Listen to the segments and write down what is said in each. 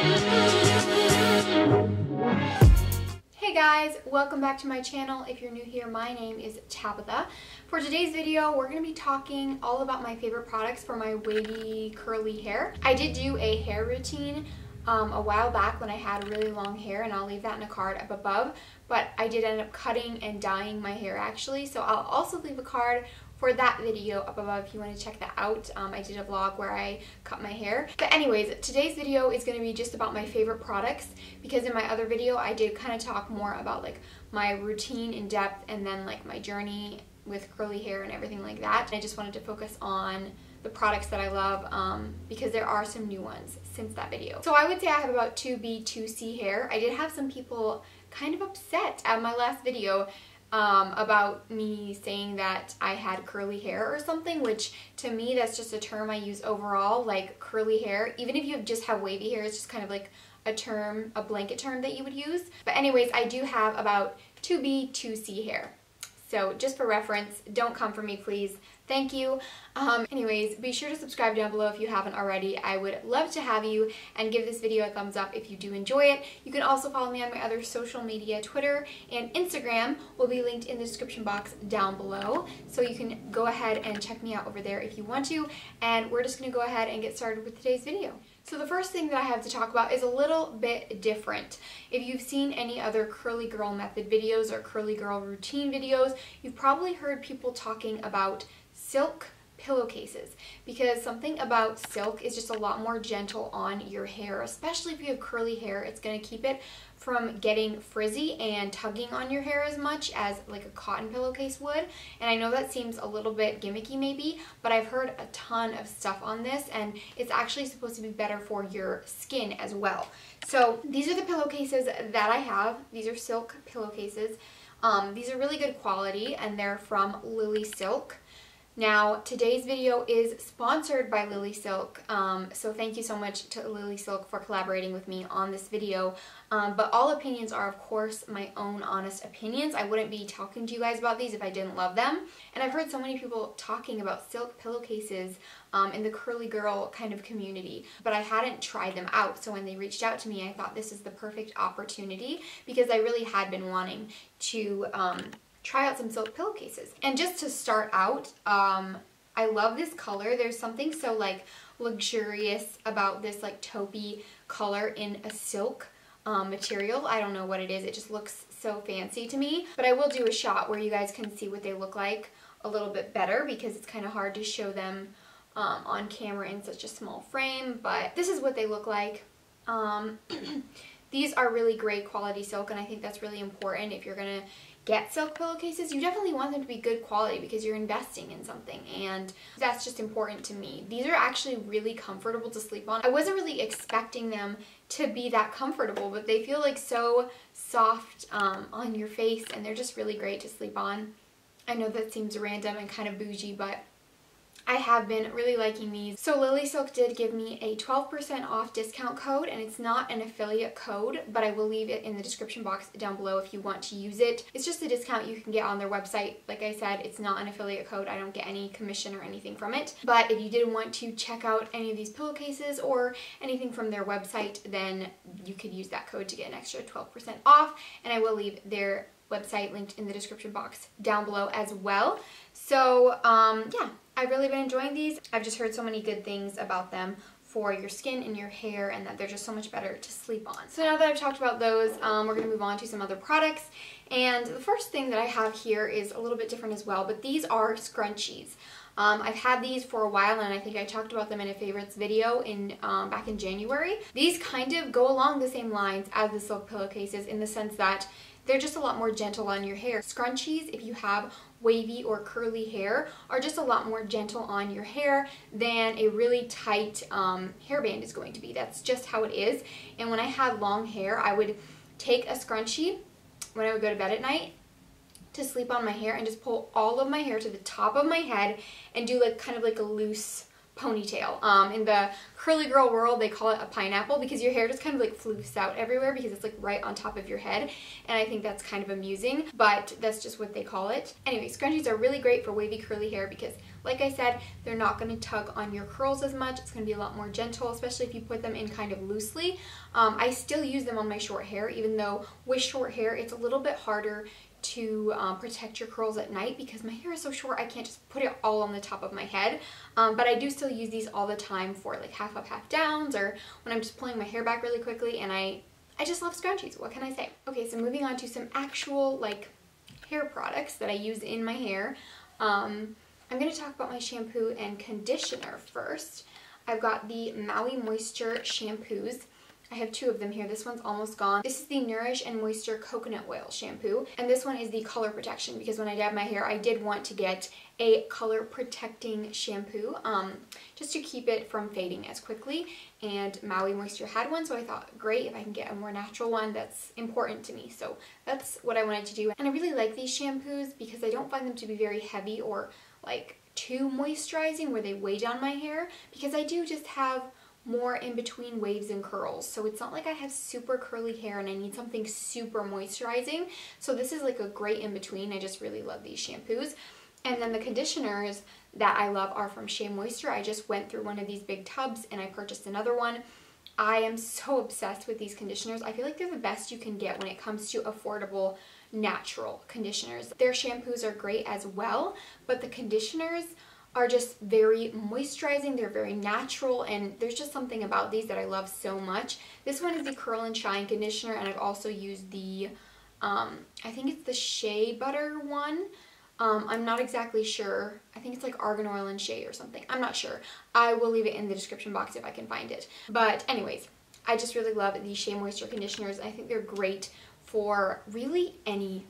Hey guys, welcome back to my channel. If you're new here, my name is Tabitha. For today's video, we're going to be talking all about my favorite products for my wavy curly hair. I did do a hair routine a while back when I had really long hair, and I'll leave that in a card up above, but I did end up cutting and dyeing my hair actually, so I'll also leave a card for that video up above if you want to check that out. I did a vlog where I cut my hair. But anyways, today's video is going to be just about my favorite products, because in my other video I did kind of talk more about like my routine in depth and then like my journey with curly hair and everything like that. I just wanted to focus on the products that I love because there are some new ones since that video. So I would say I have about 2B, 2C hair. I did have some people kind of upset at my last video about me saying that I had curly hair or something, which to me that's just a term I use overall, like curly hair. Even if you just have wavy hair, it's just kind of like a term, a blanket term that you would use. But anyways, I do have about 2B, 2C hair. So just for reference, don't come for me please. Thank you. Anyways, be sure to subscribe down below if you haven't already. I would love to have you, and give this video a thumbs up if you do enjoy it. You can also follow me on my other social media. Twitter and Instagram will be linked in the description box down below, so you can go ahead and check me out over there if you want to. And we're just going to go ahead and get started with today's video. So the first thing that I have to talk about is a little bit different. If you've seen any other curly girl method videos or curly girl routine videos, you've probably heard people talking about silk pillowcases, because something about silk is just a lot more gentle on your hair, especially if you have curly hair. It's going to keep it from getting frizzy and tugging on your hair as much as like a cotton pillowcase would. And I know that seems a little bit gimmicky maybe, but I've heard a ton of stuff on this, and it's actually supposed to be better for your skin as well. So these are the pillowcases that I have. These are silk pillowcases. These are really good quality, and they're from Lilly Silk. Now, today's video is sponsored by Lilly Silk, so thank you so much to Lilly Silk for collaborating with me on this video. But all opinions are, of course, my own honest opinions. I wouldn't be talking to you guys about these if I didn't love them. And I've heard so many people talking about silk pillowcases in the curly girl kind of community, but I hadn't tried them out. So when they reached out to me, I thought this is the perfect opportunity, because I really had been wanting to try out some silk pillowcases. And just to start out, I love this color. There's something so like luxurious about this like taupey color in a silk material. I don't know what it is. It just looks so fancy to me. But I will do a shot where you guys can see what they look like a little bit better, because it's kind of hard to show them on camera in such a small frame. But this is what they look like. These are really great quality silk, and I think that's really important if you're gonna get silk pillowcases. You definitely want them to be good quality because you're investing in something, and that's just important to me. These are actually really comfortable to sleep on. I wasn't really expecting them to be that comfortable, but they feel like so soft on your face, and they're just really great to sleep on. I know that seems random and kind of bougie, but I have been really liking these. So Lilly Silk did give me a 12% off discount code, and it's not an affiliate code, but I will leave it in the description box down below if you want to use it. It's just a discount you can get on their website. Like I said, it's not an affiliate code. I don't get any commission or anything from it. But if you did want to check out any of these pillowcases or anything from their website, then you could use that code to get an extra 12% off, and I will leave their website linked in the description box down below as well. So yeah, I've really been enjoying these. I've just heard so many good things about them for your skin and your hair, and that they're just so much better to sleep on. So now that I've talked about those, we're going to move on to some other products. And the first thing that I have here is a little bit different as well, but these are scrunchies. I've had these for a while, and I think I talked about them in a favorites video in back in January. These kind of go along the same lines as the silk pillowcases in the sense that they're just a lot more gentle on your hair. Scrunchies, if you have wavy or curly hair, are just a lot more gentle on your hair than a really tight hairband is going to be. That's just how it is. And when I had long hair, I would take a scrunchie when I would go to bed at night to sleep on my hair and just pull all of my hair to the top of my head and do like kind of like a loose ponytail. In the curly girl world, they call it a pineapple because your hair just kind of like floofs out everywhere because it's like right on top of your head, and I think that's kind of amusing, but that's just what they call it. Anyway, scrunchies are really great for wavy curly hair because, like I said, they're not going to tug on your curls as much. It's going to be a lot more gentle, especially if you put them in kind of loosely. I still use them on my short hair, even though with short hair it's a little bit harder to protect your curls at night because my hair is so short I can't just put it all on the top of my head, but I do still use these all the time for like half up, half downs, or when I'm just pulling my hair back really quickly, and I just love scrunchies. What can I say? Okay, so moving on to some actual like hair products that I use in my hair. I'm going to talk about my shampoo and conditioner first. I've got the Maui Moisture shampoos. I have two of them here. This one's almost gone. This is the Nourish and Moisture Coconut Oil Shampoo. And this one is the color protection because when I dab my hair, I did want to get a color protecting shampoo just to keep it from fading as quickly. And Maui Moisture had one, so I thought, great, if I can get a more natural one, that's important to me. So that's what I wanted to do. And I really like these shampoos because I don't find them to be very heavy or like too moisturizing where they weigh down my hair, because I do just have more in between waves and curls, so it's not like I have super curly hair and I need something super moisturizing. So this is like a great in between. I just really love these shampoos. And then the conditioners that I love are from Shea Moisture. I just went through one of these big tubs and I purchased another one. I am so obsessed with these conditioners. I feel like they're the best you can get when it comes to affordable natural conditioners. Their shampoos are great as well, but the conditioners are just very moisturizing. They're very natural, and there's just something about these that I love so much. This one is the Curl and Shine conditioner, and I've also used the I think it's the shea butter one. I'm not exactly sure. I think it's like argan oil and shea or something. I'm not sure. I will leave it in the description box if I can find it. But anyways, I just really love these Shea Moisture conditioners. I think they're great for really any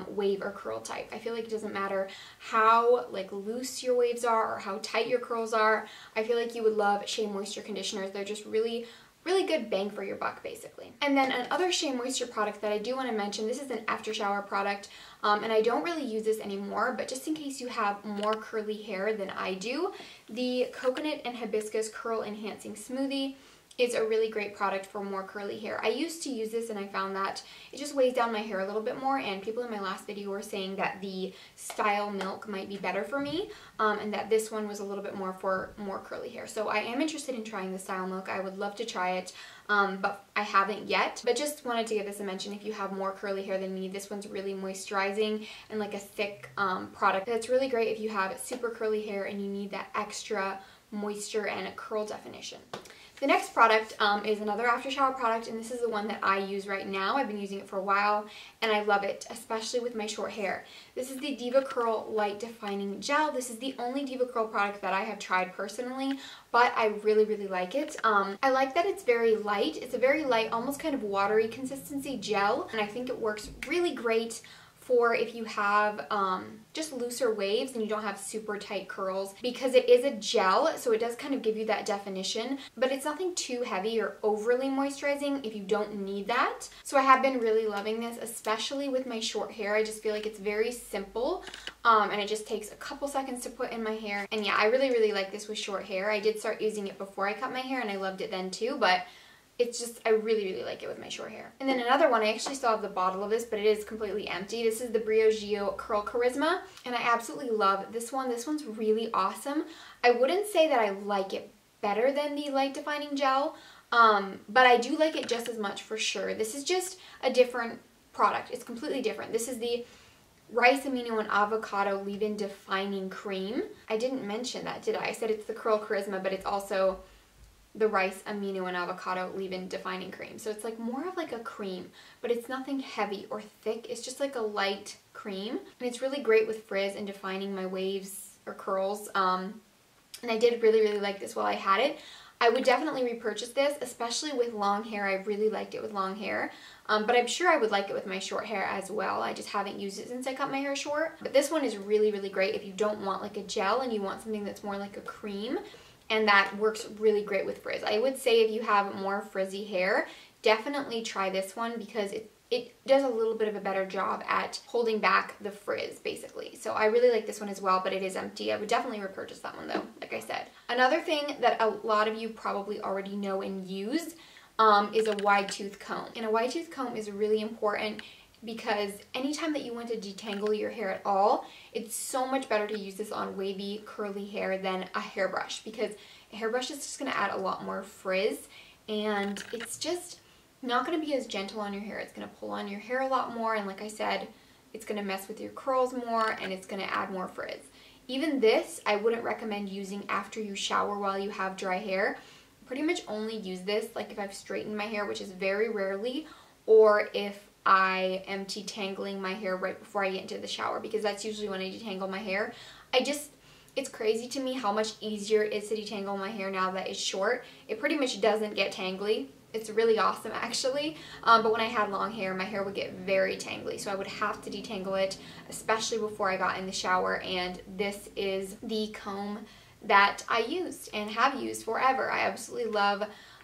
wave or curl type. I feel like it doesn't matter how like loose your waves are or how tight your curls are. I feel like you would love Shea Moisture conditioners. They're just really good bang for your buck, basically. And then another Shea Moisture product that I do want to mention, this is an after shower product, and I don't really use this anymore, but just in case you have more curly hair than I do, the Coconut and Hibiscus Curl Enhancing Smoothie is a really great product for more curly hair. I used to use this and I found that it just weighs down my hair a little bit more, and people in my last video were saying that the Style Milk might be better for me, and that this one was a little bit more for more curly hair. So I am interested in trying the Style Milk. I would love to try it, but I haven't yet. But just wanted to give this a mention. If you have more curly hair than me, this one's really moisturizing and like a thick product. That's really great if you have super curly hair and you need that extra moisture and curl definition. The next product is another after shower product, and this is the one that I use right now. I've been using it for a while and I love it, especially with my short hair. This is the DevaCurl Light Defining Gel. This is the only DevaCurl product that I have tried personally, but I really like it. I like that it's very light. It's a very light, almost kind of watery consistency gel, and I think it works really great for if you have just looser waves and you don't have super tight curls, because it is a gel, so it does kind of give you that definition, but it's nothing too heavy or overly moisturizing if you don't need that. So I have been really loving this, especially with my short hair. I just feel like it's very simple, and it just takes a couple seconds to put in my hair. And yeah, I really like this with short hair. I did start using it before I cut my hair and I loved it then too, but it's just, I really like it with my short hair. And then another one, I actually still have the bottle of this, but it is completely empty. This is the Briogeo Curl Charisma, and I absolutely love this one. This one's really awesome. I wouldn't say that I like it better than the Light Defining Gel, but I do like it just as much for sure. This is just a different product. It's completely different. This is the Rice Amino and Avocado Leave-In Defining Cream. I didn't mention that, did I? I said it's the Curl Charisma, but it's also the Rice Amino and Avocado Leave-In Defining Cream. So it's like more of like a cream, but it's nothing heavy or thick. It's just like a light cream, and it's really great with frizz and defining my waves or curls. And I did really like this while I had it. I would definitely repurchase this, especially with long hair. I really liked it with long hair, but I'm sure I would like it with my short hair as well. I just haven't used it since I cut my hair short. But this one is really great if you don't want like a gel and you want something that's more like a cream, and that works really great with frizz. I would say if you have more frizzy hair, definitely try this one because it does a little bit of a better job at holding back the frizz, basically. So I really like this one as well, but it is empty. I would definitely repurchase that one though, like I said. Another thing that a lot of you probably already know and use is a wide tooth comb. And a wide tooth comb is really important because anytime that you want to detangle your hair at all, it's so much better to use this on wavy, curly hair than a hairbrush, because a hairbrush is just going to add a lot more frizz, and it's just not going to be as gentle on your hair. It's going to pull on your hair a lot more, and like I said, it's going to mess with your curls more, and it's going to add more frizz. Even this, I wouldn't recommend using after you shower while you have dry hair. Pretty much only use this like if I've straightened my hair, which is very rarely, or if I am detangling my hair right before I get into the shower, because that's usually when I detangle my hair. It's crazy to me how much easier it is to detangle my hair now that it's short. It pretty much doesn't get tangly. It's really awesome actually, but when I had long hair, my hair would get very tangly, so I would have to detangle it, especially before I got in the shower, and this is the comb that I used and have used forever. I absolutely love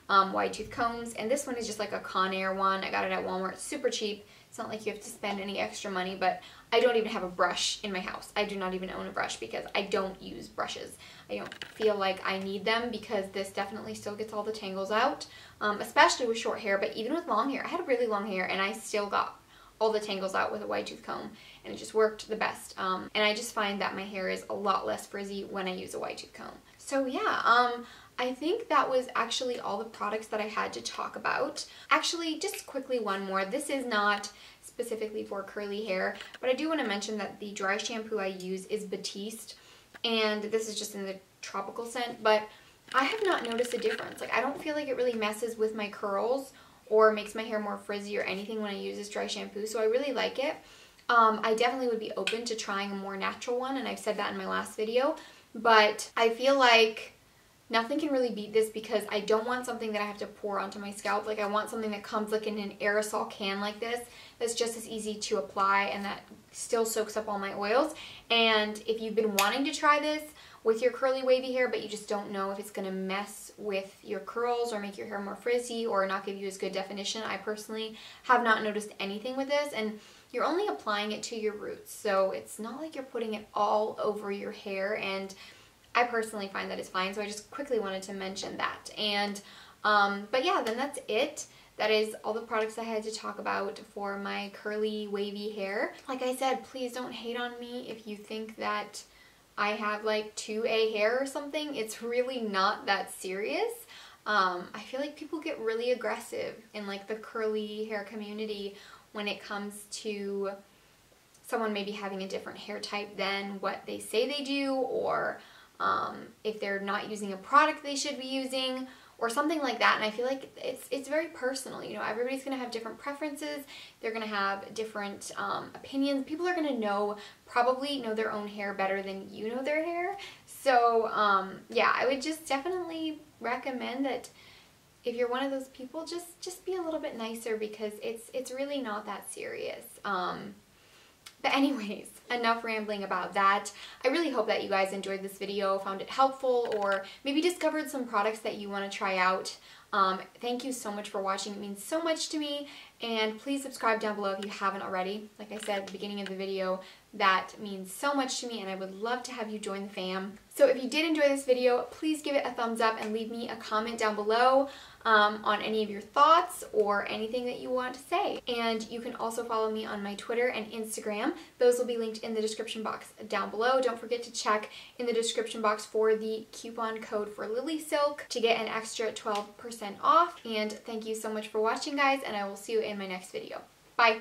wide tooth combs, and this one is just like a Conair one. I got it at Walmart, super cheap. It's not like you have to spend any extra money, but I don't even have a brush in my house. I do not even own a brush because I don't use brushes. I don't feel like I need them because this definitely still gets all the tangles out, especially with short hair, but even with long hair. I had really long hair and I still got all the tangles out with a wide tooth comb, and it just worked the best. And I just find that my hair is a lot less frizzy when I use a wide tooth comb. So yeah, I think that was actually all the products that I had to talk about. Actually, just quickly one more. This is not specifically for curly hair, but I do want to mention that the dry shampoo I use is Batiste, and this is just in the tropical scent, but I have not noticed a difference. Like, I don't feel like it really messes with my curls or makes my hair more frizzy or anything when I use this dry shampoo, so I really like it. I definitely would be open to trying a more natural one, and I've said that in my last video, but I feel like nothing can really beat this because I don't want something that I have to pour onto my scalp. Like, I want something that comes like in an aerosol can like this, that's just as easy to apply and that still soaks up all my oils. And if you've been wanting to try this with your curly wavy hair, but you just don't know if it's going to mess with your curls or make your hair more frizzy or not give you as good definition, I personally have not noticed anything with this, and you're only applying it to your roots, so it's not like you're putting it all over your hair, and I personally find that it's fine, so I just quickly wanted to mention that. And but yeah, then that's it. That is all the products I had to talk about for my curly wavy hair. Like I said, please don't hate on me if you think that I have like 2A hair or something. It's really not that serious. I feel like people get really aggressive in like the curly hair community when it comes to someone maybe having a different hair type than what they say they do, or if they're not using a product they should be using, or something like that. And I feel like it's very personal. You know, everybody's going to have different preferences. They're going to have different opinions. People are going to probably know their own hair better than you know their hair. So yeah, I would just definitely recommend that if you're one of those people, just be a little bit nicer, because it's really not that serious. But anyways, enough rambling about that. I really hope that you guys enjoyed this video, found it helpful, or maybe discovered some products that you want to try out. Thank you so much for watching. It means so much to me, and please subscribe down below if you haven't already. Like I said at the beginning of the video, that means so much to me, and I would love to have you join the fam. So if you did enjoy this video, please give it a thumbs up and leave me a comment down below on any of your thoughts or anything that you want to say. And you can also follow me on my Twitter and Instagram. Those will be linked in the description box down below. Don't forget to check in the description box for the coupon code for Lilly Silk to get an extra 12% off. And thank you so much for watching, guys, and I will see you in my next video. Bye!